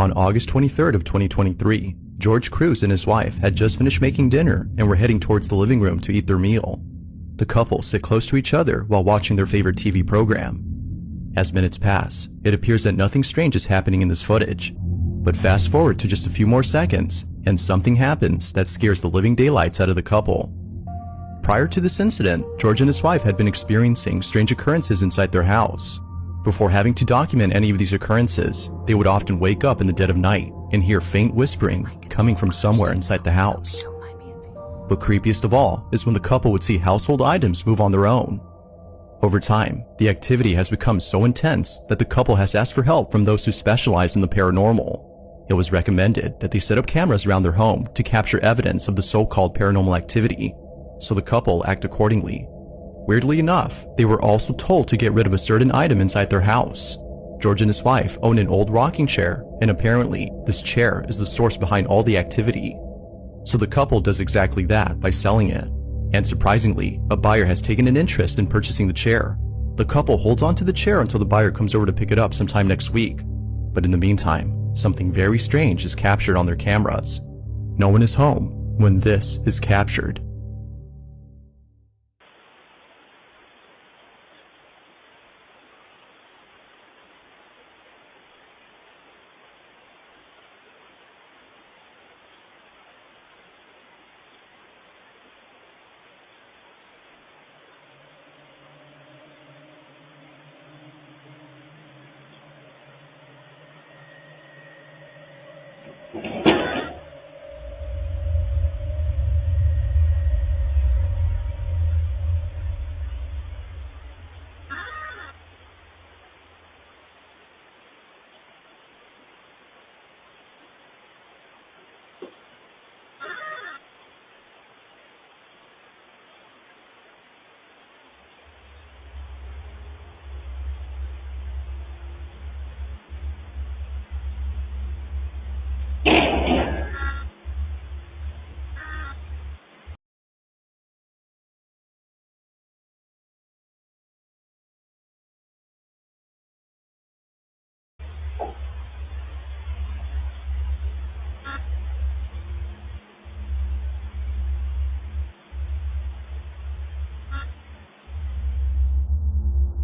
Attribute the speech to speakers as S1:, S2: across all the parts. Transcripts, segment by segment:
S1: On August 23rd of 2023, George Cruz and his wife had just finished making dinner and were heading towards the living room to eat their meal. The couple sit close to each other while watching their favorite TV program. As minutes pass, it appears that nothing strange is happening in this footage. But fast forward to just a few more seconds, and something happens that scares the living daylights out of the couple. Prior to this incident, George and his wife had been experiencing strange occurrences inside their house. Before having to document any of these occurrences, they would often wake up in the dead of night and hear faint whispering coming from somewhere inside the house. But creepiest of all is when the couple would see household items move on their own. Over time, the activity has become so intense that the couple has asked for help from those who specialize in the paranormal. It was recommended that they set up cameras around their home to capture evidence of the so-called paranormal activity, so the couple act accordingly. Weirdly enough, they were also told to get rid of a certain item inside their house. George and his wife own an old rocking chair, and apparently, this chair is the source behind all the activity. So the couple does exactly that by selling it. And surprisingly, a buyer has taken an interest in purchasing the chair. The couple holds onto the chair until the buyer comes over to pick it up sometime next week. But in the meantime, something very strange is captured on their cameras. No one is home when this is captured.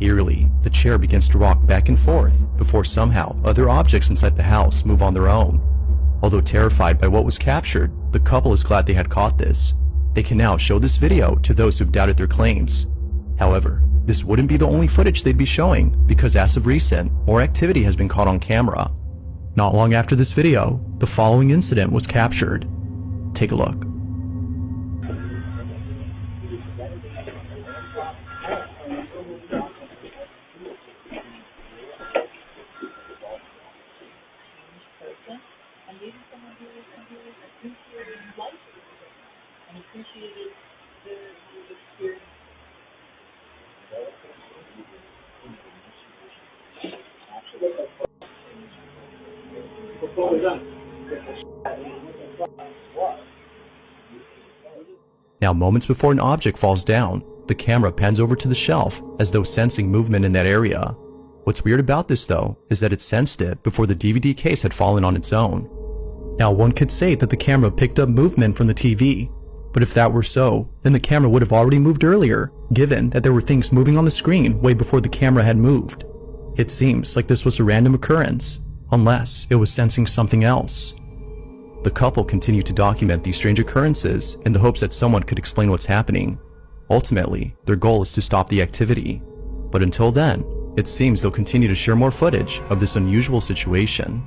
S1: Eerily, the chair begins to rock back and forth before somehow other objects inside the house move on their own. Although terrified by what was captured, the couple is glad they had caught this. They can now show this video to those who've doubted their claims. However, this wouldn't be the only footage they'd be showing, because as of recent, more activity has been caught on camera. Not long after this video, the following incident was captured. Take a look. Now, moments before an object falls down, the camera pans over to the shelf as though sensing movement in that area. What's weird about this though is that it sensed it before the DVD case had fallen on its own. Now, one could say that the camera picked up movement from the TV, but if that were so, then the camera would have already moved earlier, given that there were things moving on the screen way before the camera had moved. It seems like this was a random occurrence, unless it was sensing something else. The couple continued to document these strange occurrences in the hopes that someone could explain what's happening. Ultimately, their goal is to stop the activity. But until then, it seems they'll continue to share more footage of this unusual situation.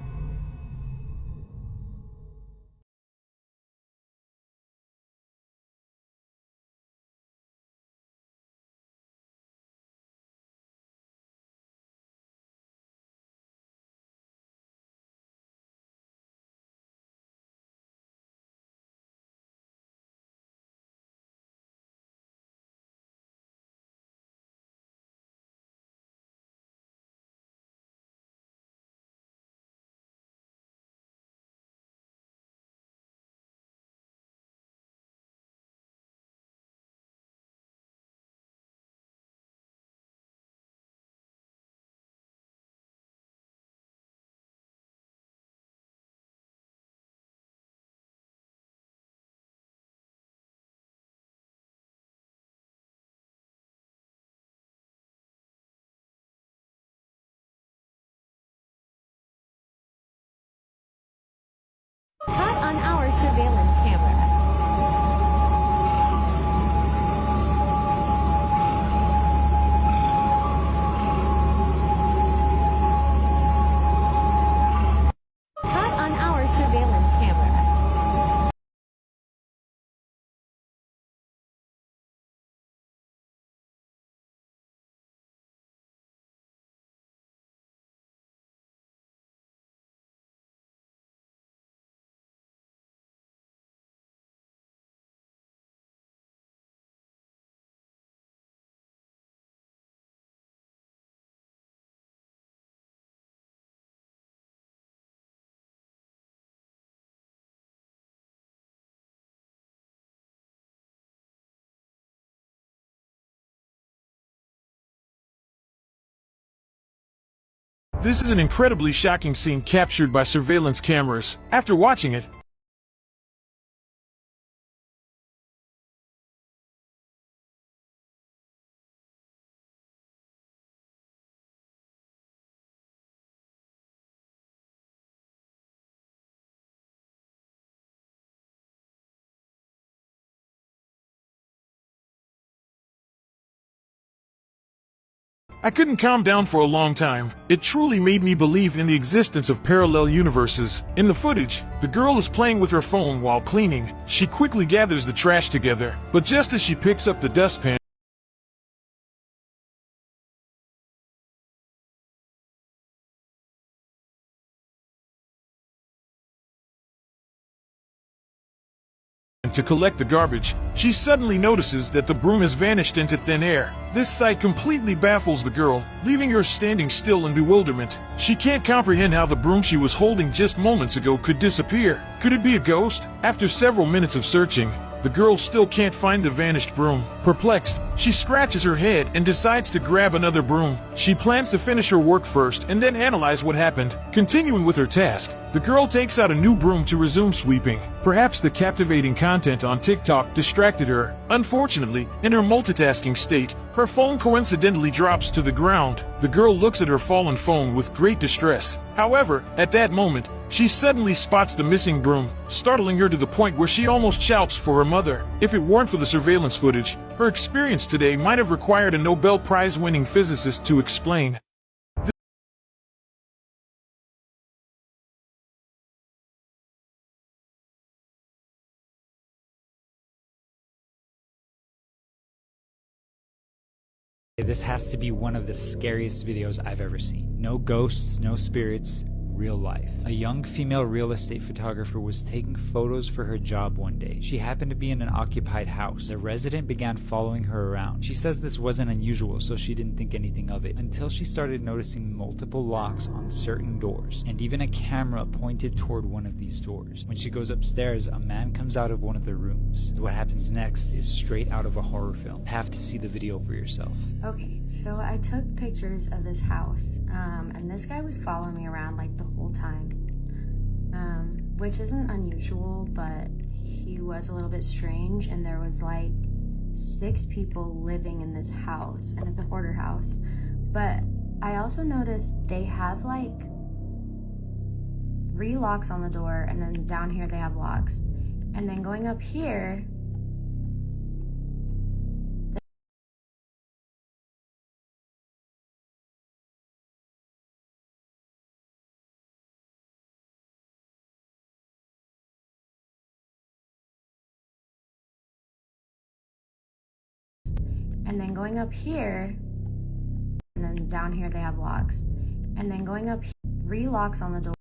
S2: on our surveillance camera. Caught on our surveillance camera.
S3: This is an incredibly shocking scene captured by surveillance cameras. After watching it, I couldn't calm down for a long time. It truly made me believe in the existence of parallel universes. In the footage, the girl is playing with her phone while cleaning. She quickly gathers the trash together, but just as she picks up the dustpan to collect the garbage, she suddenly notices that the broom has vanished into thin air. This sight completely baffles the girl, leaving her standing still in bewilderment. She can't comprehend how the broom she was holding just moments ago could disappear. Could it be a ghost? After several minutes of searching, the girl still can't find the vanished broom. Perplexed, she scratches her head and decides to grab another broom. She plans to finish her work first and then analyze what happened. Continuing with her task, the girl takes out a new broom to resume sweeping. Perhaps the captivating content on TikTok distracted her. Unfortunately, in her multitasking state, her phone coincidentally drops to the ground. The girl looks at her fallen phone with great distress. However, at that moment, she suddenly spots the missing broom, startling her to the point where she almost shouts for her mother. If it weren't for the surveillance footage, her experience today might have required a Nobel Prize-winning physicist to explain.
S4: This has to be one of the scariest videos I've ever seen. No ghosts, no spirits, real life. A young female real estate photographer was taking photos for her job one day. She happened to be in an occupied house. The resident began following her around. She says this wasn't unusual, so she didn't think anything of it, until she started noticing multiple locks on certain doors, and even a camera pointed toward one of these doors. When she goes upstairs, a man comes out of one of the rooms. What happens next is straight out of a horror film. You have to see the video for yourself.
S5: Okay, so I took pictures of this house, and this guy was following me around like the whole time, which isn't unusual, but he was a little bit strange, and there was like 6 people living in this house, and it's a hoarder house. But I also noticed they have like 3 locks on the door, and then down here they have locks, and then going up here and then going up here, and then down here they have locks, and then going up 3 locks on the door.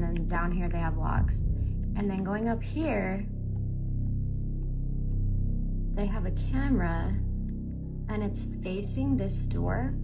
S5: and then down here they have locks. And then going up here, they have a camera, and it's facing this door.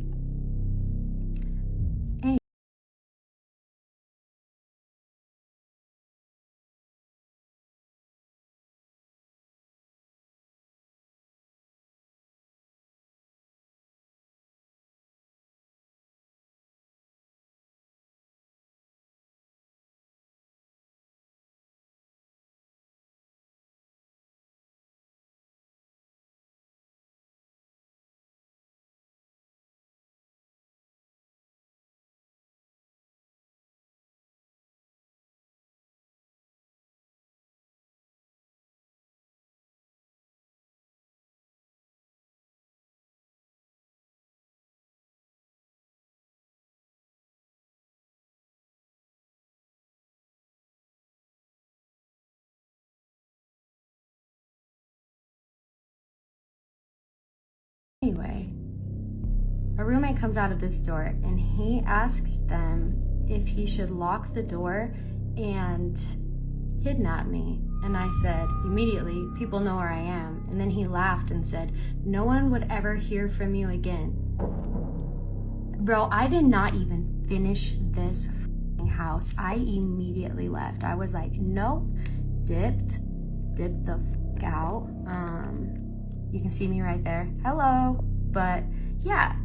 S5: Anyway, a roommate comes out of this door and he asks them if he should lock the door and kidnap me. And I said, immediately, people know where I am. And then he laughed and said, no one would ever hear from you again. Bro, I did not even finish this house. I immediately left. I was like, nope, dipped the out. You can see me right there. Hello. But yeah,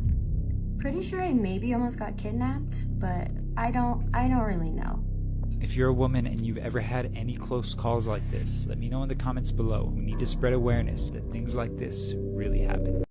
S5: pretty sure I maybe almost got kidnapped, but I don't really know.
S4: If you're a woman and you've ever had any close calls like this, let me know in the comments below. We need to spread awareness that things like this really happen.